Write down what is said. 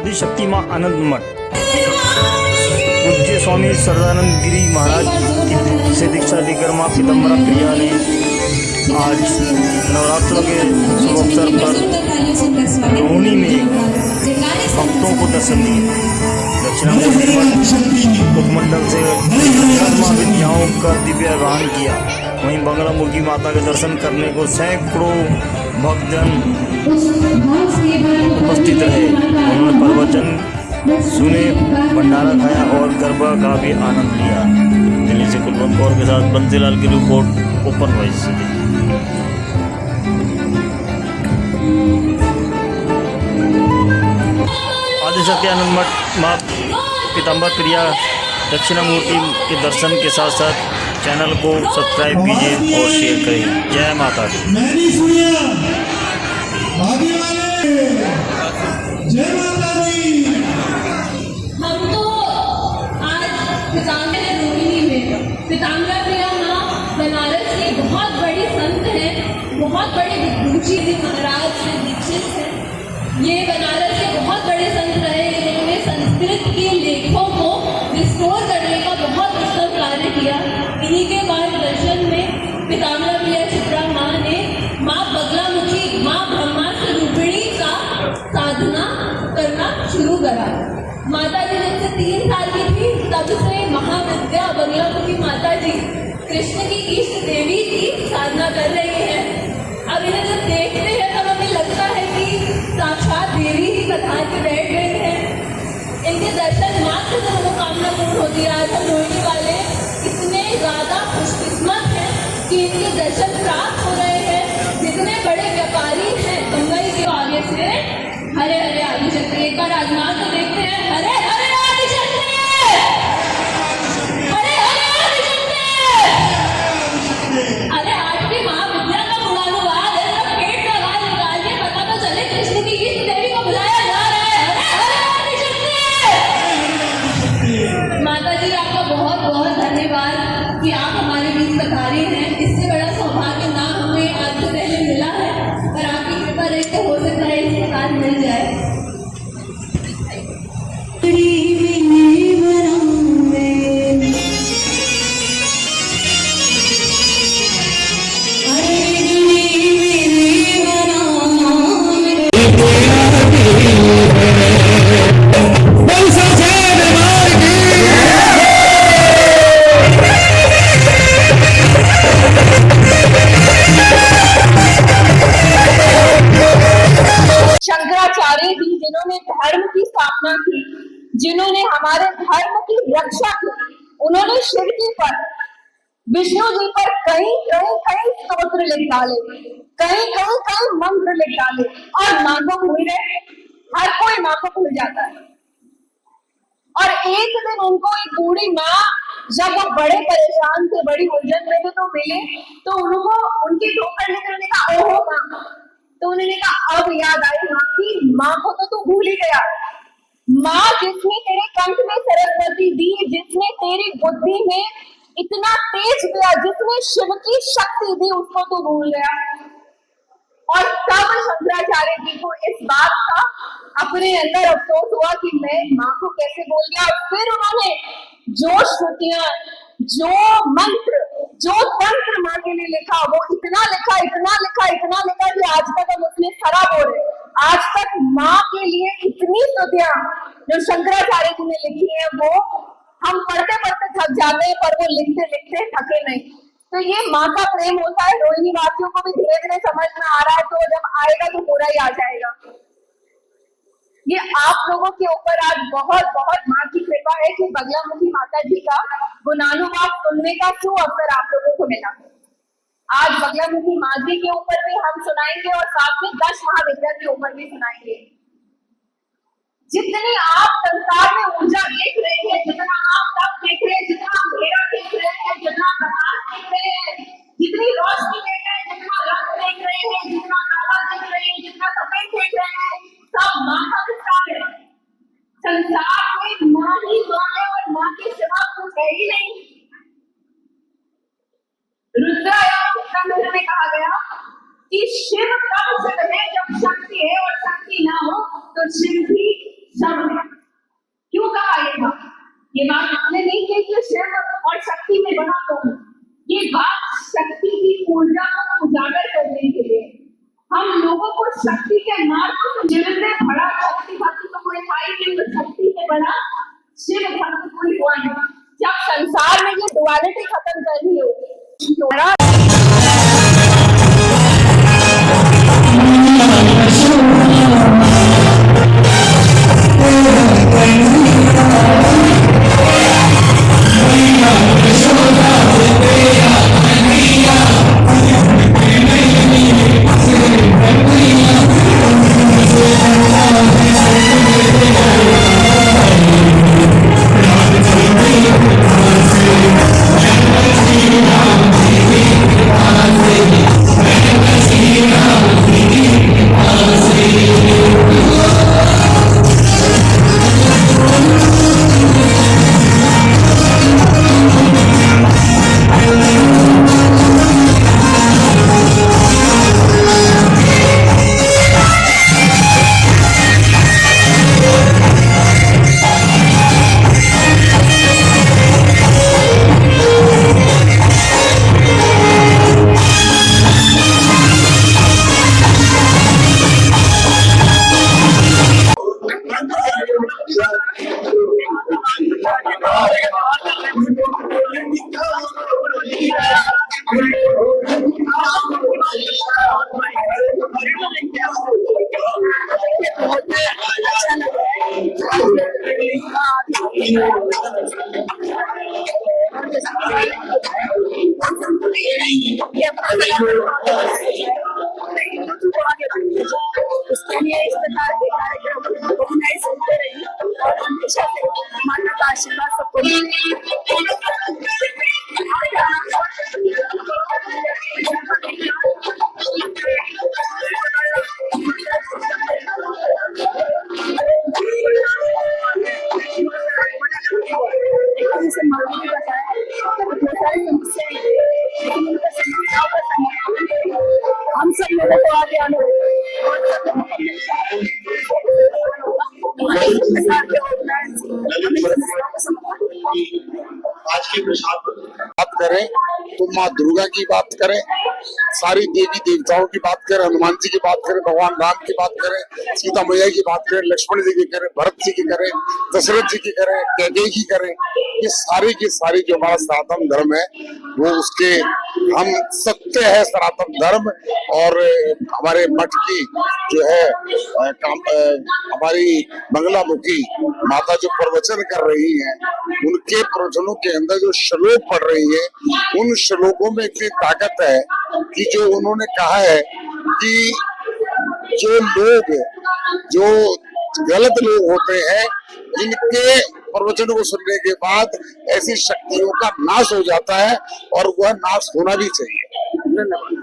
आदिशक्ति माँ आनंद मठ पूज्य स्वामी सरदानंद गिरी महाराज से दीक्षा लेकर माँ पीताम्बरा प्रिया ने आज नवरात्रों के शुभ अवसर पर रोहिणी में भक्तों को दर्शन दिए। दक्षिणामूर्ति मठ उपमंडल से माँ विद्याओं का दिव्य आह्वान किया। वहीं बंगलामुखी माता के दर्शन करने को सैकड़ों भक्तजन उपस्थित रहे। उन्होंने प्रवचन सुने, भंडारा खाया और गरबा का भी आनंद लिया। दिल्ली से कुलवंत कौर के साथ बंसीलाल की रिपोर्ट, ओपन वॉइस से। आदिशक्ति आनंद मठ माँ पीताम्बर प्रिया दक्षिणामूर्ति के दर्शन के साथ साथ चैनल को सब्सक्राइब कीजिए और शेयर करें। जय माता दी। जय माता दी। हम तो आज रोहिणी में पीताम्बर प्रिया माँ बनारस की बहुत बड़ी संत है, बहुत बड़े विभूति जी महाराज से दीक्षित है। ये बनारस के बहुत बड़े संत रहे। इन्होंने संस्कृत के लेखों को रिस्टोर करने का बहुत उत्तम कार्य किया। इन्हीं के मार्गदर्शन में पीताम्बर प्रिया चित्रा माँ ने माँ बगलामुखी माँ ब्रह्मा स्वरूपिणी का साधना करना शुरू करा। माता जी जब से 3 साल की थी तब से महाविद्या बगलामुखी माता जी कृष्ण की इष्ट देवी की साधना कर रही है। अब इन्हें जब देखते हैं तब हमें लगता है कि साक्षात देवी ही कथा के बैठ गए हैं। इनके दर्शन मात्र से मनोकामना पूर्ण होती है। आज हम रोहिणी वाले इतने ज्यादा खुशकिस्मत हैं कि इनके दर्शन प्राप्त हो रहे हैं। जितने बड़े व्यापारी हैं बंबई के आगे से हरे हरे आदिशक्ति, एक बार आजमा तो देखते हैं। हरे हरे आदिशक्ति, हरे हरे आदिशक्ति। अरे आज की महाविद्या का गुणानुवाद है, सब पेट से आवाज निकालिए, पता तो चले कृष्ण की इष्ट देवी को बुलाया जा रहा है। हरे हरे आदिशक्ति। माता जी आपका बहुत बहुत धन्यवाद कि आप हमारे बीच पधारे हैं। इससे बड़ा सौभाग्य ना हमें आज से पहले मिला है, पर आपकी कृपा रही तो हो सकता है इस प्रकार मिल जाए। शंकराचार्य जी जिन्होंने धर्म की स्थापना की, जिन्होंने हमारे धर्म की रक्षा की, उन्होंने शिव जी पर, विष्णु जी पर कई स्तोत्र लिख डाले, कई मंत्र लिख डाले और माँ को भूल गए। हर कोई माँ को भूल जाता है। और एक दिन उनको एक बूढ़ी माँ, जब वो बड़े परेशान थे, बड़ी उलझन में थे, तो मिले, तो उनको उनके ठोकर लेकर ने कहा ओहो माँ। तो उन्होंने कहा अब याद आई माँ की, माँ को तो तू भूल ही गया। माँ जिसने तेरे कंठ में सरस्वती दी, जिसने तेरी बुद्धि में इतना तेज दिया, जिसने शिव की शक्ति दी, उसको तू भूल गया। और तब शंकराचार्य जी को इस बात का अपने अंदर अफसोस हुआ कि मैं माँ को कैसे भूल गया। और फिर उन्होंने जो श्रुतियां, जो मंत्र, जो तंत्र माँ के लिए लिखा, वो इतना लिखा कि आज तक हम उसमें सराब हो रहे। आज तक माँ के लिए इतनी स्तुतियां जो शंकराचार्य जी ने लिखी है, वो हम पढ़ते थक जाते हैं, पर वो लिखते थके नहीं। तो ये माँ का प्रेम होता है। रोहिणी वासियों को भी धीरे धीरे समझ में आ रहा है, तो जब आएगा तो पूरा ही आ जाएगा। ये आप लोगों के ऊपर आज बहुत बहुत माँ की कृपा है कि बगलामुखी माता जी का गुणानुवाद सुनने का सुअवसर आप लोगों को मिला। आज बगलामुखी माँ जी के ऊपर भी हम सुनाएंगे और साथ में 10 महाविद्या के ऊपर भी सुनाएंगे। जितनी आप संसार में ऊर्जा देख रहे हैं, जितना आप तप देख रहे हैं, जितना अंधेरा देख रहे हैं, जितना प्रकाश देख रहे हैं, जितनी रोशनी देख रहे हैं, जितना रंग देख रहे हैं, जितना काला देख रहे हैं, जितना सफेद देख रहे हैं, सब माँ का विस्तार है। संसार में माँ ही माँ है और माँ के सिवा कुछ है ही नहीं। रुद्रायण में कहा गया कि शिव तब सिद्ध है जब शक्ति है, और शक्ति ना हो तो शिव भी सब शक्ति में बड़ा कौन। ये बात शक्ति की ऊर्जा को उजागर करने के लिए हम लोगों को शक्ति के मार्ग को जीवन में बड़ा शक्ति भक्ति तो कोई था ही नहीं, शक्ति से बड़ा शिव भक्त कोई हुआ नहीं। जब संसार में ये डुअलिटी खत्म करनी हो, उसके लिए इस प्रकार के कार्यक्रम ऑर्गेनाइज होते रही और हमेशा से माता का आशीर्वाद सबको हम सब लोगों को आगे आने आज के प्रसाद बात करें तो माँ दुर्गा की बात करें, सारी देवी देवताओं की बात करें, हनुमान जी की बात करें, भगवान राम की बात करें, सीता मैया की बात करें, लक्ष्मण जी की करें, भरत जी की करें, दशरथ जी की करें, कैकेयी की करें, ये सारी की सारी जो हमारा सनातन धर्म है वो उसके हम सत्य है सनातन धर्म। और हमारे मठ की जो है हमारी मंगलामुखी माता जो प्रवचन कर रही हैं, उनके प्रवचनों के अंदर जो श्लोक पढ़ रही है, उन श्लोकों में इतनी ताकत है कि जो उन्होंने कहा है कि जो लोग जो गलत लोग होते हैं, इनके प्रवचनों को सुनने के बाद ऐसी शक्तियों का नाश हो जाता है और वह नाश होना भी चाहिए। धन्यवाद।